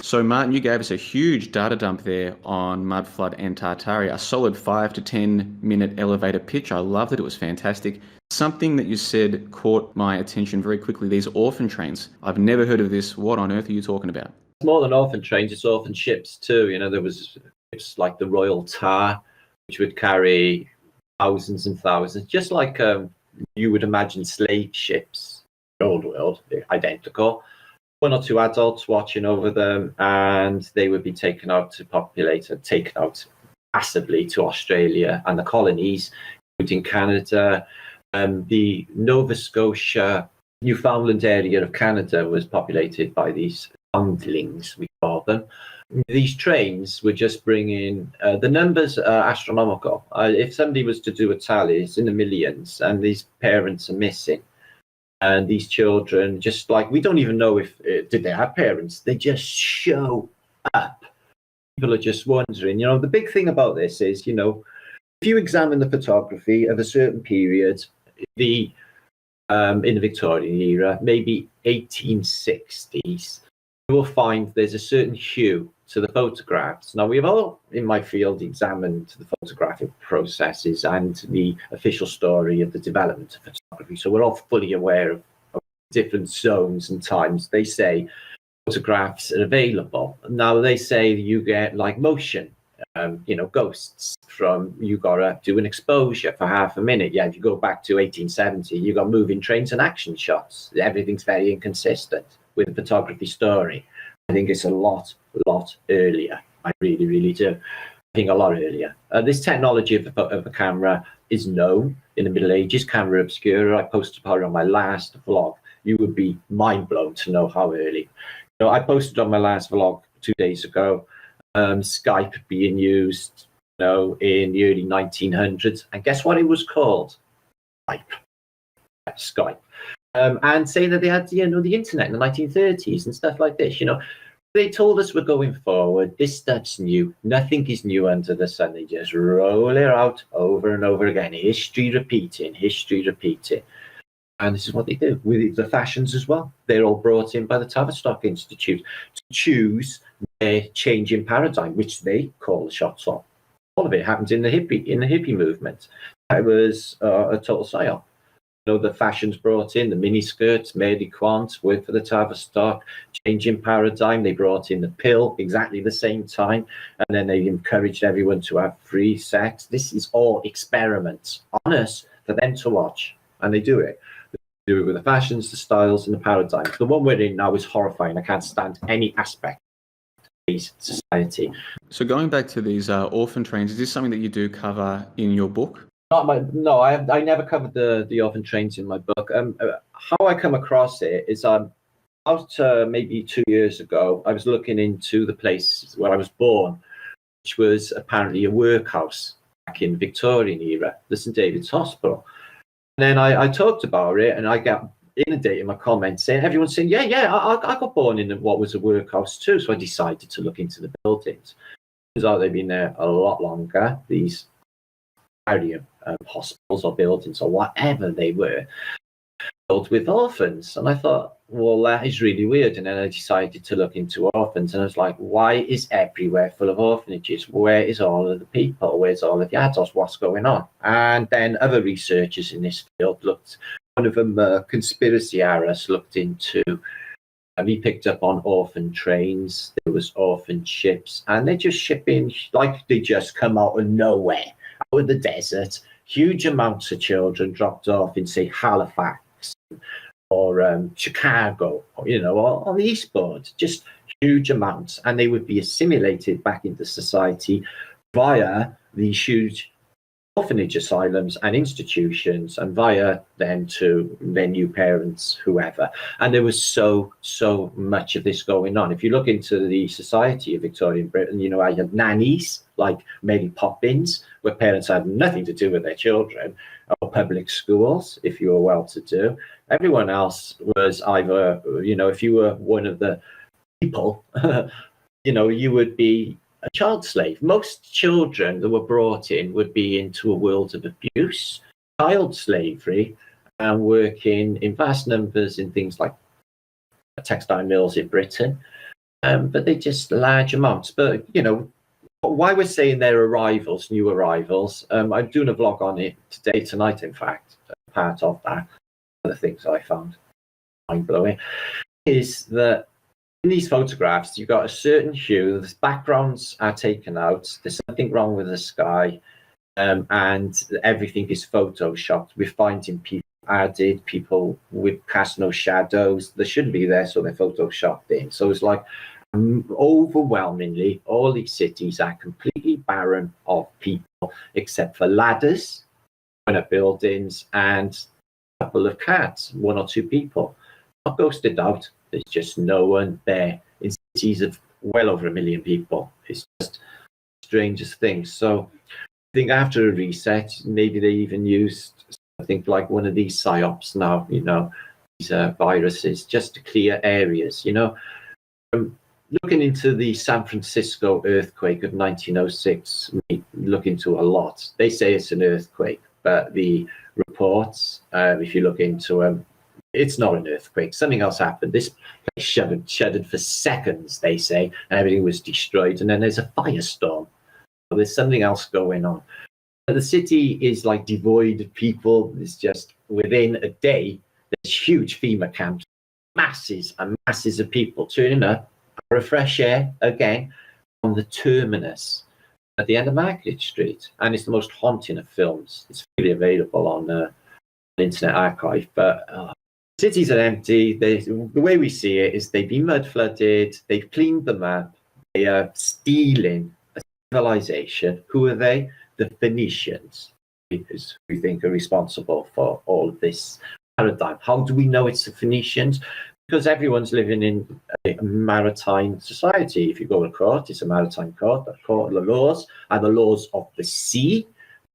So Martin, you gave us a huge data dump there on mud flood and Tartary, a solid 5 to 10 minute elevator pitch. I loved it. It was fantastic. Something that you said caught my attention very quickly, these orphan trains. I've never heard of this. What on earth are you talking about? It's more than orphan trains, it's orphan ships too. There was ships like the Royal Tar, which would carry thousands and thousands, just like you would imagine slave ships in the old world, they're identical. 1 or 2 adults watching over them, and they would be taken out to populate and taken out massively to Australia and the colonies, including Canada. The Nova Scotia, Newfoundland area of Canada was populated by these foundlings, we call them. These trains were just bringing, the numbers are astronomical. If somebody was to do a tally, it's in the millions, and these parents are missing. And these children, just like, we don't even know if, did they have parents? They just show up. People are just wondering, the big thing about this is, if you examine the photography of a certain period, in the Victorian era, maybe 1860s, you will find there's a certain hue to the photographs. Now, we've all, in my field, examined the photographic processes and the official story of the development of photography. So we're all fully aware of different zones and times. They say photographs are available. Now, they say you get like motion, ghosts from, you got to do an exposure for half a minute. Yeah, if you go back to 1870, you got moving trains and action shots. Everything's very inconsistent with the photography story. I think it's a lot earlier. I really, really do. I think a lot earlier. This technology of a camera is known in the Middle Ages, camera obscura. I posted about it on my last vlog. You would be mind blown to know how early. I posted on my last vlog 2 days ago Skype being used, in the early 1900s. And guess what it was called? Skype. And saying that they had, the internet in the 1930s and stuff like this. They told us we're going forward. This stuff's new. Nothing is new under the sun. They just roll it out over and over again. History repeating. And this is what they do with the fashions as well. They're all brought in by the Tavistock Institute to choose their changing paradigm, which they call the shots on. All of it happened in the hippie movement. It was a total psyop. The fashions brought in, the mini skirts, Mary Quant, worked for the Tavistock, changing paradigm. They brought in the pill exactly the same time, and then they encouraged everyone to have free sex. This is all experiments on us for them to watch, and they do it. They do it with the fashions, the styles, and the paradigms. The one we're in now is horrifying. I can't stand any aspect of today's society. So going back to these orphan trains, is this something that you do cover in your book? No, I never covered the orphan trains in my book. How I come across it is about maybe 2 years ago, I was looking into the place where I was born, which was apparently a workhouse back in the Victorian era, the St David's Hospital. And then I talked about it, and I got inundated in my comments saying, everyone's saying, yeah, I got born in what was a workhouse too. So I decided to look into the buildings. Turns out they've been there a lot longer. These hospitals or buildings or whatever they were, filled with orphans. And I thought, well, that is really weird. And then I decided to look into orphans, and I was like, why is everywhere full of orphanages? Where is all of the people? Where's all of the adults? What's going on? And then other researchers in this field looked, one of them, conspiracy artists, looked into, and he picked up on orphan trains. There was orphan ships, and they're just shipping, like they just come out of nowhere, out of the desert, huge amounts of children dropped off in, say, Halifax or Chicago, or on the Eastboard, just huge amounts, and they would be assimilated back into society via these huge orphanage asylums and institutions, and via them to their new parents, whoever. And there was so much of this going on. If you look into the society of Victorian Britain, I had nannies like Mary Poppins, where parents had nothing to do with their children, or public schools, if you were well-to-do. Everyone else was either, if you were one of the people, you would be a child slave. Most children that were brought in would be into a world of abuse, child slavery, and working in vast numbers in things like textile mills in Britain. But they just large amounts. But, why we're saying they're arrivals, new arrivals, I'm doing a vlog on it tonight, in fact, part of that. One of the things I found mind-blowing is that in these photographs, you've got a certain hue, the backgrounds are taken out, there's something wrong with the sky, and everything is photoshopped. We're finding people added, people with cast no shadows. They shouldn't be there, so they're photoshopped in. So it's like, overwhelmingly, all these cities are completely barren of people, except for ladders, buildings, and a couple of cats, one or two people. Not ghosted out. There's just no one there. In cities of well over 1 million people, it's just the strangest thing. So I think after a reset, maybe they even used, I think, like one of these psyops now, these viruses, just to clear areas. Looking into the San Francisco earthquake of 1906, we look into a lot. They say it's an earthquake, but the reports, if you look into them, it's not an earthquake. Something else happened. This place shuddered for seconds, they say, and everything was destroyed. And then there's a firestorm. So there's something else going on. But the city is like devoid of people. It's just within a day, there's huge FEMA camps, masses and masses of people turning up for a fresh air again on the terminus at the end of Market Street. And it's the most haunting of films. It's freely available on the Internet Archive. But cities are empty. The way we see it is they've been mud flooded. They've cleaned them up. They are stealing a civilization. Who are they? The Phoenicians, because we think are responsible for all of this paradigm. How do we know it's the Phoenicians? because everyone's living in a maritime society. If you go to court, it's a maritime court. The court, the laws are the laws of the sea,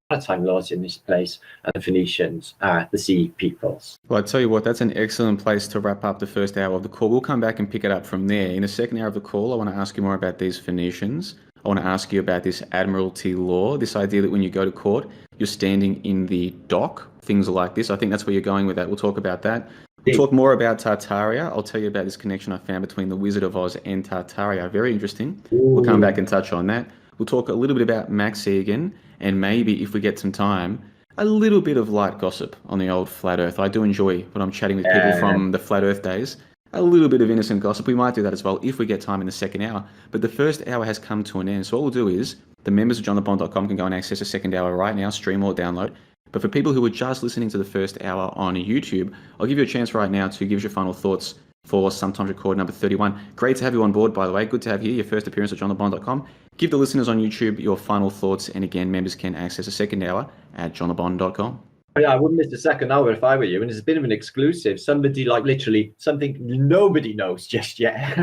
maritime laws in this place, and the Phoenicians are the sea peoples. Well, I tell you what, that's an excellent place to wrap up the first hour of the call. We'll come back and pick it up from there. In the second hour of the call, I want to ask you more about these Phoenicians. I want to ask you about this admiralty law, this idea that when you go to court, you're standing in the dock, things like this. I think that's where you're going with that. We'll talk about that. We'll talk more about Tartaria. I'll tell you about this connection I found between the Wizard of Oz and Tartaria. Very interesting. We'll come back and touch on that. We'll talk a little bit about Max Egan, and maybe, if we get some time, a little bit of light gossip on the old Flat Earth. I do enjoy when I'm chatting with people from the Flat Earth days. A little bit of innocent gossip. We might do that as well if we get time in the second hour. But the first hour has come to an end. So what we'll do is the members of johnthebond.com can go and access the second hour right now, stream or download. But for people who are just listening to the first hour on YouTube, I'll give you a chance right now to give us your final thoughts for Sometimes Record number 31. Great to have you on board, by the way. Good to have you, your first appearance at johnthebond.com. Give the listeners on YouTube your final thoughts. And again, members can access the second hour at johnthebond.com. Yeah, I wouldn't miss the second hour if I were you. And it's a bit of an exclusive. Somebody, like, literally something nobody knows just yet.